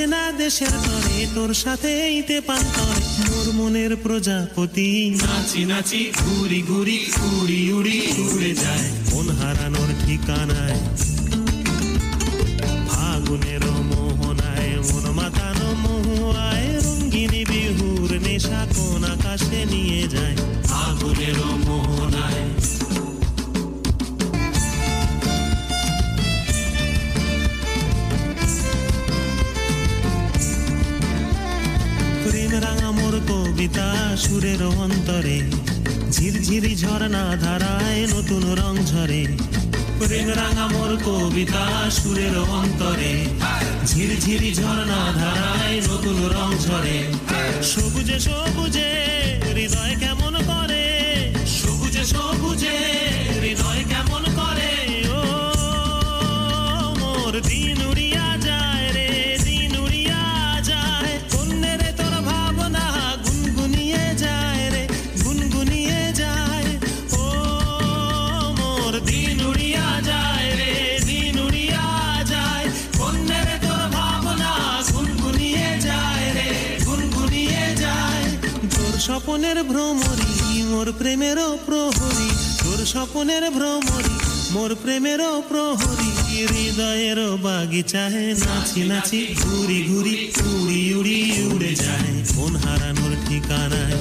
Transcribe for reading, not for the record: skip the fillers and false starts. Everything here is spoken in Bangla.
অচেনা দেশের তরে তোর সাথে এইতে পান্তরে মোর মনের প্রজাপতি নাচি নাচি ঘুরি ঘুরি উড়ি উড়ি উড়ে যায় মন হারানোর ঠিকানায় ফাগুনের মোহনায় মন মাতানো মহুয়ায় রঙ্গিনী বিহুর নেশা কোন আকাশে নিয়ে যায় ফাগুনের মোহনায় প্রেম রাঙা মোর কবিতা সুরের অন্তরে ঝিরঝিরি ঝর্ণা ধারায় নতুন রং ঝরে প্রেম রাঙা মোর কবিতা সুরের অন্তরে ঝিরঝিরি ঝর্ণা ধারায় নতুন রং ঝরে সবুজে সবুজে হৃদয় কেমন করে সবুজে সবুজে হৃদয় কেমন করে ও মোর দিন উড়িয়া যায় রে দিন উড়িয়া যায় কন্যের তোর ভাবনা গুনগুনিয়ে যায় রে গুনগুনিয়ে যায় ও মোর দিন উড়িয়া যায় রে দিন উড়িয়া যায় কন্যের তোর ভাবনা গুনগুনিয়ে যায় রে গুনগুনিয়ে যায় তোর স্বপনের ভ্রমরি মোর প্রেমেরও প্রহরী তোর স্বপনের ভ্রমরি মোর প্রেমেরও প্রহরী হৃদয়ের বাগিচায় নাচি নাচি ঘুরি ঘুরি উড়ি উড়ি উড়ে যায় মন হারানোর ঠিকানায়